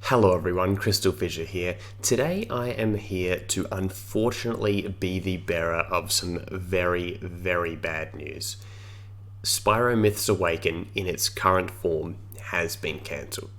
Hello everyone, CrystalFissure here. Today I am here to unfortunately be the bearer of some very, very bad news. Spyro Myths Awaken in its current form has been cancelled.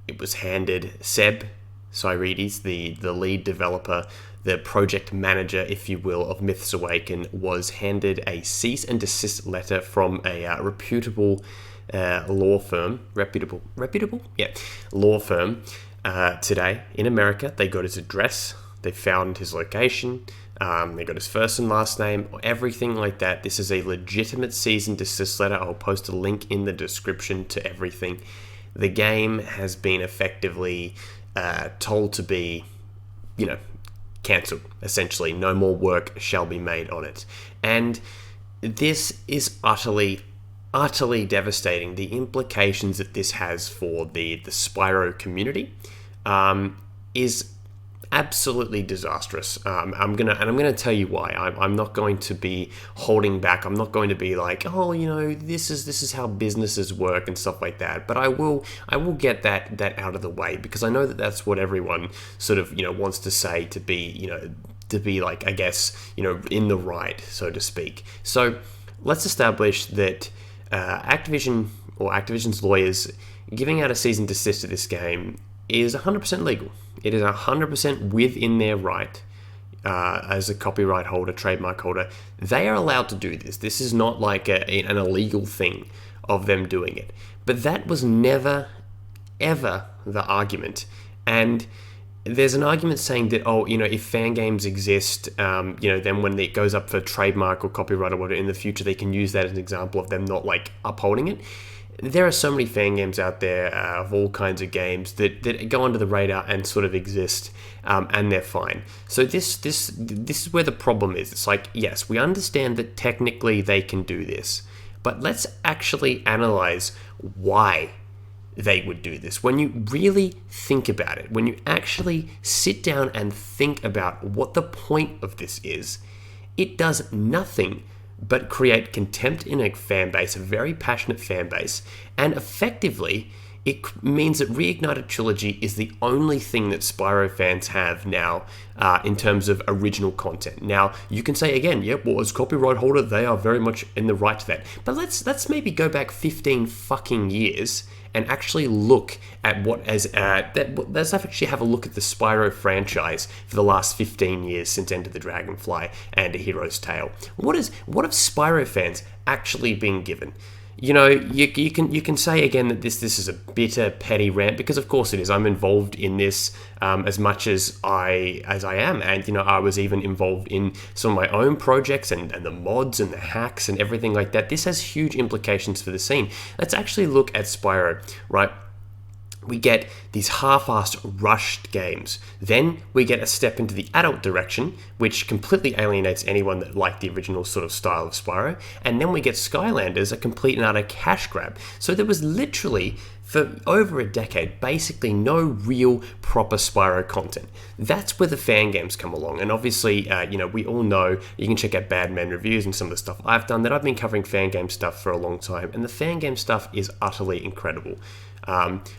It was handed Cyreides, the lead developer, the project manager, if you will, of Myths Awaken, was handed a cease and desist letter from a reputable law firm, law firm today in America. They got his address, they found his location, they got his first and last name, everything like that. This is a legitimate cease and desist letter. I'll post a link in the description to everything. The game has been effectively told to be, cancelled. Essentially, no more work shall be made on it. And this is utterly devastating. The implications that this has for the Spyro community is absolutely disastrous. I'm gonna tell you why. I'm not going to be holding back. I'm not going to be like, this is how businesses work and stuff like that. But I will get that out of the way, because I know that that's what everyone sort of wants to say, to be like, I guess, in the right, so to speak. So let's establish that Activision or Activision's lawyers giving out a cease and desist to this game is 100% legal. It is 100% within their right as a copyright holder, trademark holder. They are allowed to do this. This is not like an illegal thing of them doing it. But that was never, ever the argument. And there's an argument saying that, if fan games exist, then when it goes up for trademark or copyright or whatever in the future, they can use that as an example of them not upholding it. There are so many fan games out there of all kinds of games that go under the radar and sort of exist, and they're fine. So this is where the problem is. It's like, yes, we understand that technically they can do this, but let's actually analyze why they would do this. When you really think about it, when you actually sit down and think about what the point of this is, it does nothing but create contempt in a fan base, a very passionate fan base, and effectively it means that Reignited Trilogy is the only thing that Spyro fans have now in terms of original content. Now, you can say again, as copyright holder, they are very much in the right to that. But let's maybe go back 15 fucking years and actually look at let's actually have a look at the Spyro franchise for the last 15 years since Enter the Dragonfly and A Hero's Tale. What have Spyro fans actually been given? You can say again that this is a bitter, petty rant, because of course it is. I'm involved in this as much as I am, and I was even involved in some of my own projects and the mods and the hacks and everything like that. This has huge implications for the scene. Let's actually look at Spyro, right? We get these half-assed, rushed games. Then we get a step into the adult direction, which completely alienates anyone that liked the original sort of style of Spyro. And then we get Skylanders, a complete and utter cash grab. So there was literally, for over a decade, basically no real proper Spyro content. That's where the fan games come along. And obviously, we all know, you can check out Bad Man reviews and some of the stuff I've done, that I've been covering fan game stuff for a long time. And the fan game stuff is utterly incredible.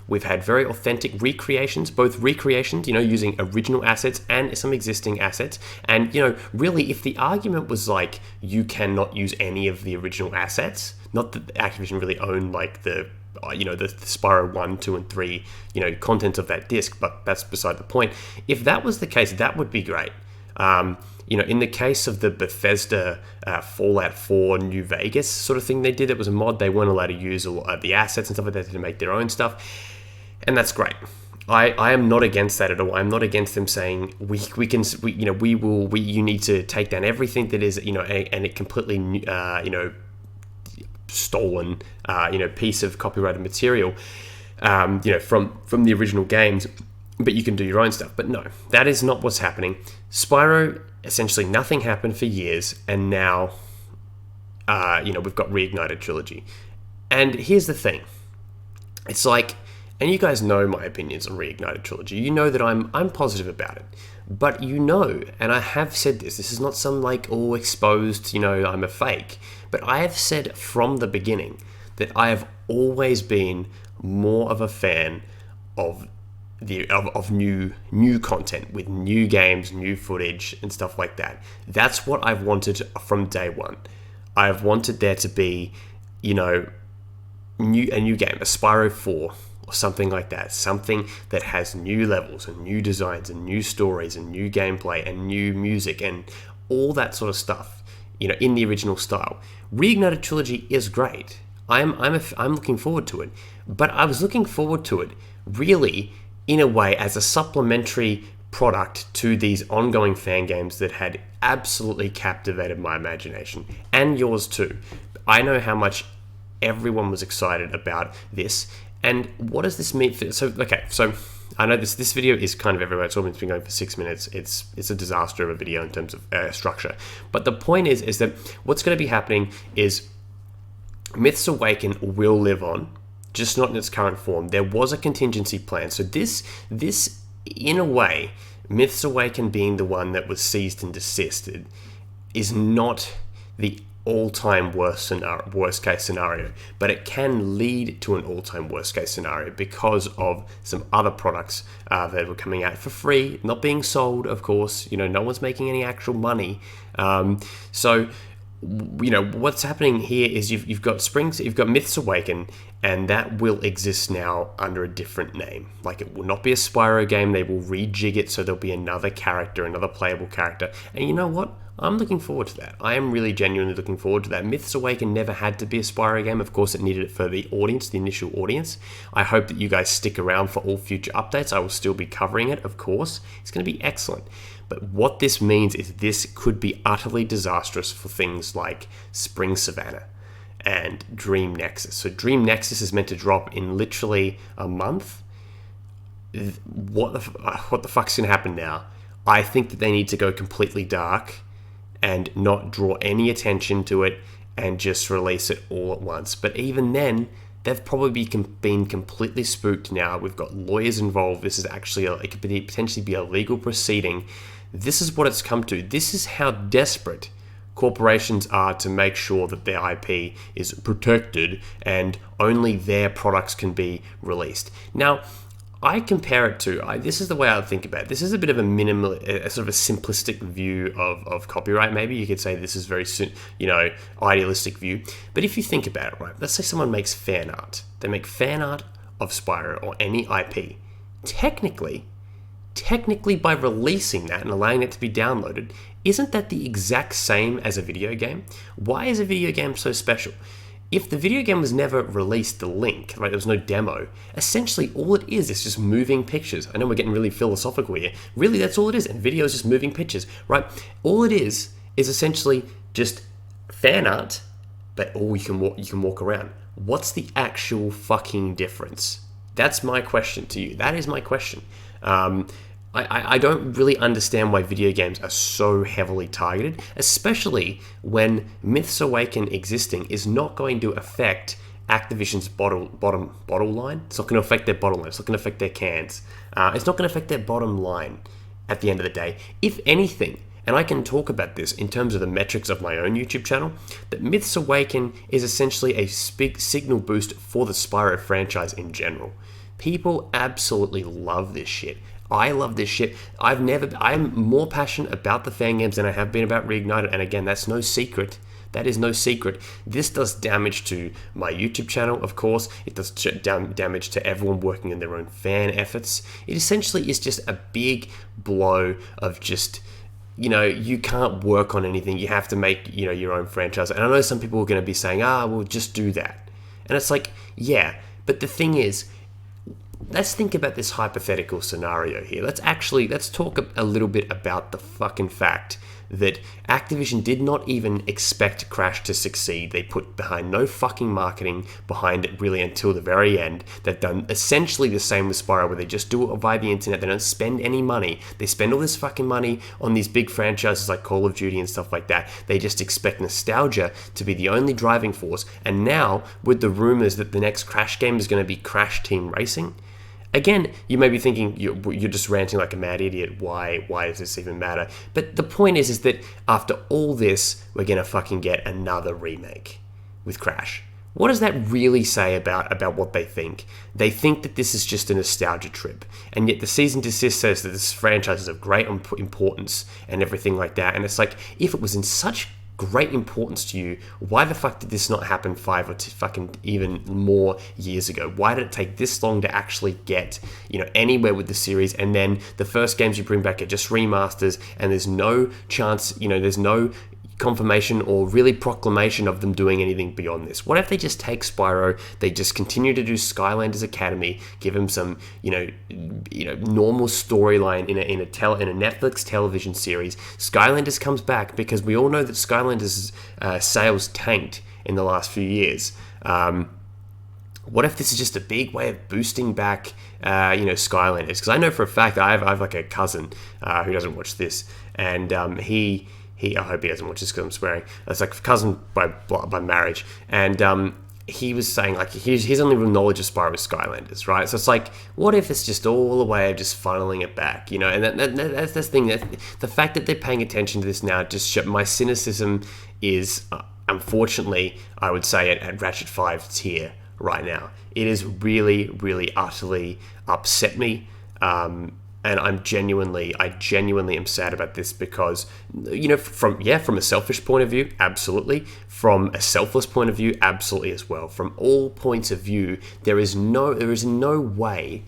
We've had very authentic recreations, both recreations, using original assets and some existing assets. And, really, if the argument was like, you cannot use any of the original assets, not that Activision really owned the Spyro 1, 2, and 3, contents of that disc, but that's beside the point. If that was the case, that would be great. In the case of the Bethesda Fallout 4 New Vegas sort of thing they did, it was a mod. They weren't allowed to use the assets and stuff like that to make their own stuff, and that's great. I am not against that at all. I'm not against them saying you need to take down everything that is and it completely stolen piece of copyrighted material from the original games, but you can do your own stuff. But no, that is not what's happening. Spyro, essentially nothing happened for years, and now we've got Reignited Trilogy. And here's the thing, it's like, and you guys know my opinions on Reignited Trilogy, you know that I'm positive about it, but and I have said this is not some exposed, I'm a fake, but I have said from the beginning that I have always been more of a fan of new content with new games, new footage, and stuff like that. That's what I've wanted from day one. I've wanted there to be, a new game, a Spyro 4 or something like that, something that has new levels and new designs and new stories and new gameplay and new music and all that sort of stuff, in the original style. Reignited Trilogy is great. I'm looking forward to it, but I was looking forward to it really in a way as a supplementary product to these ongoing fan games that had absolutely captivated my imagination and yours too. I know how much everyone was excited about this, and what does this mean for, so I know this video is kind of everywhere. It's been going for 6 minutes. It's a disaster of a video in terms of structure, but the point is that what's going to be happening is Myths Awaken will live on, just not in its current form. There was a contingency plan. So this in a way, Myths Awaken being the one that was ceased and desisted is not the all-time worst case scenario, but it can lead to an all-time worst case scenario because of some other products that were coming out for free, not being sold, of course. No one's making any actual money. So what's happening here is you've got Myths Awaken, and that will exist now under a different name. Like, it will not be a Spyro game. They will rejig it so there'll be another character, another playable character. And you know what? I'm looking forward to that. I am really genuinely looking forward to that. Myths Awaken never had to be a Spyro game. Of course, it needed it for the audience, the initial audience. I hope that you guys stick around for all future updates. I will still be covering it, of course. It's going to be excellent. But what this means is this could be utterly disastrous for things like Spring Savannah and Dream Nexus. So Dream Nexus is meant to drop in literally a month. What the fuck's going to happen now? I think that they need to go completely dark and not draw any attention to it and just release it all at once. But even then, they've probably been completely spooked now. We've got lawyers involved. This is actually it could potentially be a legal proceeding. This is what it's come to. This is how desperate corporations are to make sure that their IP is protected and only their products can be released. Now, I compare it to, this is the way I think about it. This is a bit of a sort of a simplistic view of copyright. Maybe you could say this is very, idealistic view. But if you think about it, right, let's say someone makes fan art. They make fan art of Spyro or any IP. Technically, by releasing that and allowing it to be downloaded, isn't that the exact same as a video game? Why is a video game so special? If the video game was never released, the link, right, there was no demo, essentially all it is just moving pictures. I know we're getting really philosophical here. Really, that's all it is. And video is just moving pictures, right? All it is essentially just fan art, but you can walk around. What's the actual fucking difference? That's my question to you. That is my question. I don't really understand why video games are so heavily targeted, especially when Myths Awaken existing is not going to affect Activision's bottom line. It's not going to affect their bottom line. It's not going to affect their cans. It's not going to affect their bottom line at the end of the day. If anything, and I can talk about this in terms of the metrics of my own YouTube channel, that Myths Awaken is essentially a big signal boost for the Spyro franchise in general. People absolutely love this shit. I love this shit. I'm more passionate about the fan games than I have been about Reignited, and again, that's no secret. That is no secret. This does damage to my YouTube channel, of course. It does damage to everyone working in their own fan efforts. It essentially is just a big blow of just, you can't work on anything. You have to make, your own franchise. And I know some people are going to be saying, we'll just do that. And it's like, yeah, but the thing is, let's think about this hypothetical scenario here. Let's talk a little bit about the fucking fact that Activision did not even expect Crash to succeed. They put behind no fucking marketing behind it really until the very end. They've done essentially the same with Spyro, where they just do it via the internet. They don't spend any money. They spend all this fucking money on these big franchises like Call of Duty and stuff like that. They just expect nostalgia to be the only driving force. And now, with the rumors that the next Crash game is going to be Crash Team Racing, again, you may be thinking you're just ranting like a mad idiot. Why does this even matter? But the point is that after all this, we're going to fucking get another remake with Crash. What does that really say about what they think? They think that this is just a nostalgia trip, and yet the Cease and Desist says that this franchise is of great importance and everything like that. And it's like, if it was in such great importance to you, why the fuck did this not happen 5 or fucking even more years ago? Why did it take this long to actually get, anywhere with the series? And then the first games you bring back are just remasters, and there's no chance, there's no confirmation or really proclamation of them doing anything beyond this. What if they just take Spyro, they just continue to do Skylanders Academy, give him some normal storyline in a Netflix television series. Skylanders comes back, because we all know that Skylanders sales tanked in the last few years. What if this is just a big way of boosting back Skylanders? Because I know for a fact that I have like a cousin who doesn't watch this, and I hope he doesn't watch this because I'm swearing. It's like a cousin by marriage. And he was saying, like, his only real knowledge of Spyro is Skylanders, right? So it's like, what if it's just all a way of just funneling it back, And that's the thing. The fact that they're paying attention to this now just shows my cynicism is, unfortunately, I would say, at Ratchet 5 tier right now. It has really, really, utterly upset me. And I genuinely am sad about this, because, from a selfish point of view, absolutely. From a selfless point of view, absolutely as well. From all points of view, there is no way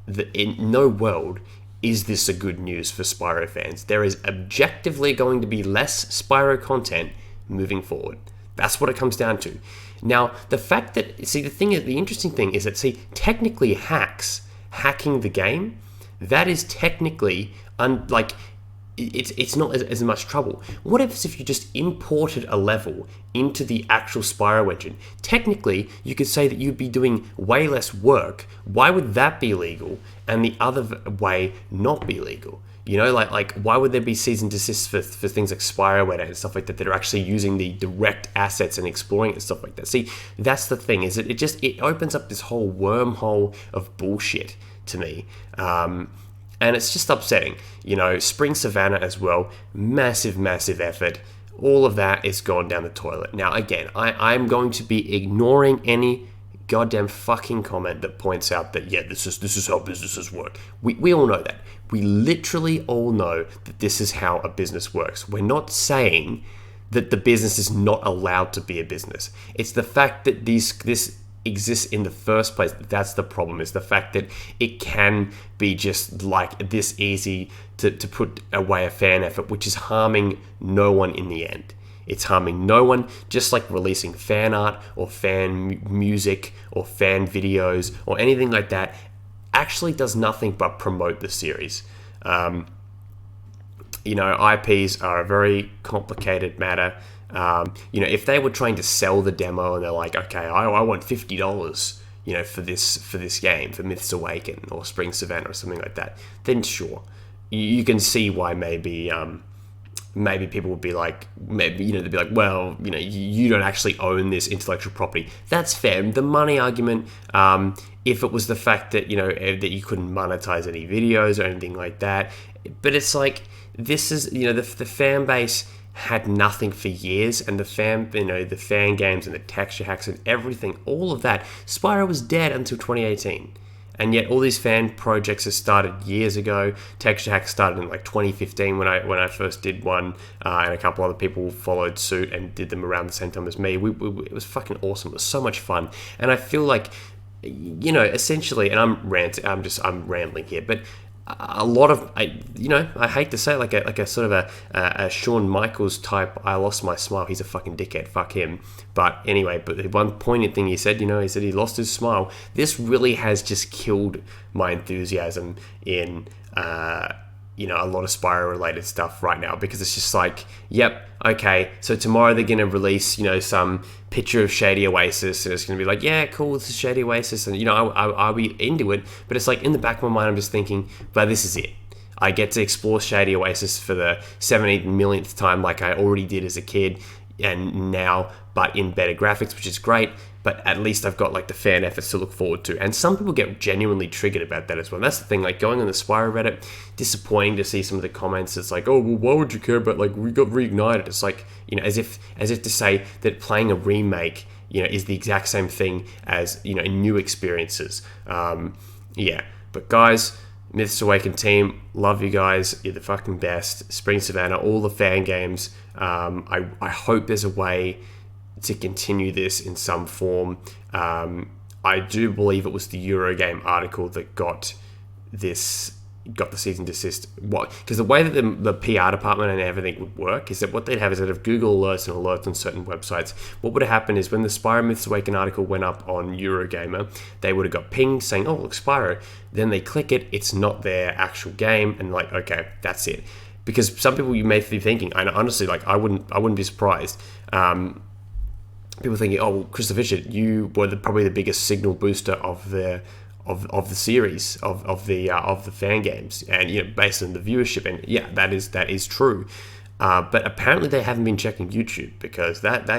that in no world is this a good news for Spyro fans. There is objectively going to be less Spyro content moving forward. That's what it comes down to. Now, the fact that, the interesting thing is that, technically hacking the game, that is technically, it's not as much trouble. What if you just imported a level into the actual Spyro engine? Technically, you could say that you'd be doing way less work. Why would that be legal and the other way not be legal? Why would there be Cease and Desist for things like Spyro and stuff like that are actually using the direct assets and exploring it and stuff like that? See, that's the thing, is that it opens up this whole wormhole of bullshit to me. And it's just upsetting. Spring Savannah as well, massive effort. All of that is gone down the toilet. Now, again, I'm going to be ignoring any goddamn fucking comment that points out that, this is how businesses work. We all know that. We literally all know that this is how a business works. We're not saying that the business is not allowed to be a business. It's the fact that this exists in the first place. That's the problem, is the fact that it can be just like this easy to put away a fan effort, which is harming no one in the end. It's harming no one, just like releasing fan art or fan music or fan videos or anything like that actually does nothing but promote the series. IPs are a very complicated matter. If they were trying to sell the demo and they're like, okay, I want $50, for this game, for Myths Awaken or Spring Savannah or something like that, then sure, you can see why maybe people would be like, they'd be like, well, you don't actually own this intellectual property. That's fair. The money argument, if it was the fact that, that you couldn't monetize any videos or anything like that, but it's like, this is, the fan base had nothing for years, and the fan games and the texture hacks and everything, all of that, Spyro was dead until 2018. And yet all these fan projects have started years ago. Texture hacks started in like 2015 when I first did one, and a couple other people followed suit and did them around the same time as me. It was fucking awesome. It was so much fun. And I feel like, essentially, and I'm rambling here, but a lot of, I hate to say it, like a sort of a Shawn Michaels type, I lost my smile, he's a fucking dickhead, fuck him. But anyway, but the one poignant thing he said, he said he lost his smile. This really has just killed my enthusiasm in, a lot of Spyro related stuff right now, because it's just like, yep, okay, so tomorrow they're going to release, some picture of Shady Oasis, and it's going to be like, yeah, cool, this is Shady Oasis, and, I'll be into it, but it's like, in the back of my mind, I'm just thinking, but this is it. I get to explore Shady Oasis for the 70 millionth time, like I already did as a kid, and now, but in better graphics, which is great, but at least I've got like the fan efforts to look forward to. And some people get genuinely triggered about that as well. And that's the thing, like going on the Spyro Reddit, disappointing to see some of the comments. It's like, oh, well, why would you care about, like, we got reignited? It's like, as if to say that playing a remake is the exact same thing as, new experiences. Yeah, but guys, Myths Awaken team, love you guys. You're the fucking best. Spring Savannah, all the fan games. I hope there's a way to continue this in some form. I do believe it was the Eurogame article that got the cease and desist. Because the way that the PR department and everything would work is that what they'd have is that if Google alerts and alerts on certain websites, what would have happened is when the Spyro Myths Awaken article went up on Eurogamer, they would have got pinged saying, oh, look, Spyro. Then they click it, it's not their actual game, and like, okay, that's it. Because some people, you may be thinking, and honestly, like, I wouldn't be surprised. People thinking, oh, well, CrystalFissure, you were probably the biggest signal booster of the series of the fan games, and based on the viewership, and yeah, that is true. But apparently they haven't been checking YouTube, because that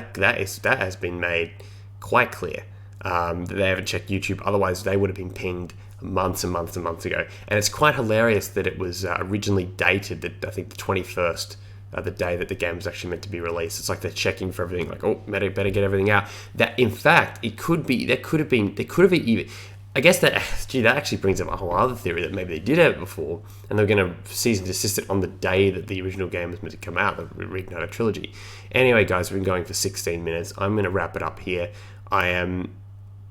has been made quite clear that they haven't checked YouTube. Otherwise, they would have been pinged months and months and months ago. And it's quite hilarious that it was originally dated that I think the 21st. The day that the game was actually meant to be released. It's like they're checking for everything, like, oh, better get everything out. That, in fact, they could have even, I guess that actually brings up a whole other theory that maybe they did have it before, and they're going to cease and desist it on the day that the original game was meant to come out, the Reignite trilogy. Anyway, guys, we've been going for 16 minutes. I'm going to wrap it up here. I am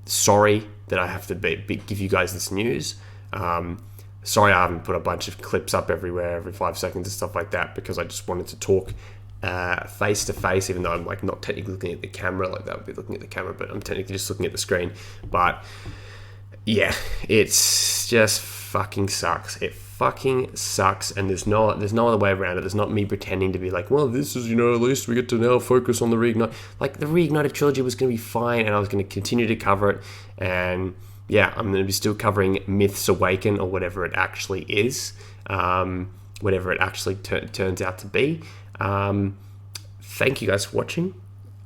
sorry that I have to give you guys this news. Sorry I haven't put a bunch of clips up everywhere every 5 seconds and stuff like that, because I just wanted to talk face to face, even though I'm like not technically looking at the camera, like that would be looking at the camera, but I'm technically just looking at the screen. But yeah, it's just fucking sucks. It fucking sucks, and there's no other way around it. There's not me pretending to be like, well, this is, at least we get to now focus on the Reignite. Like, the Reignited trilogy was going to be fine, and I was going to continue to cover it, and yeah, I'm going to be still covering Myths Awaken, or whatever it actually is, whatever it actually turns out to be. Thank you guys for watching.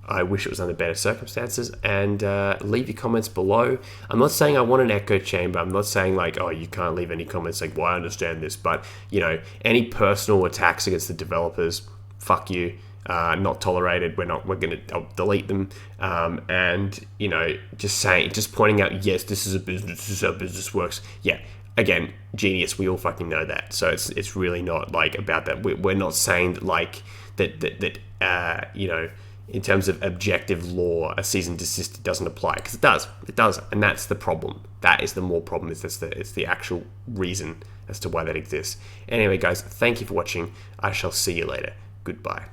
I wish it was under better circumstances, and leave your comments below. I'm not saying I want an echo chamber. I'm not saying like, oh, you can't leave any comments like, well, I understand this, but any personal attacks against the developers, fuck you. Not tolerated. We're gonna delete them, and just pointing out, yes, this is a business, this is how business works. Yeah, again, genius, we all fucking know that, so it's really not like about that. We're not saying that like that in terms of objective law, a cease and desist doesn't apply, because it does, and that's the problem. That is the more problem, is it's the actual reason as to why that exists. Anyway, guys, thank you for watching. I shall see you later. Goodbye.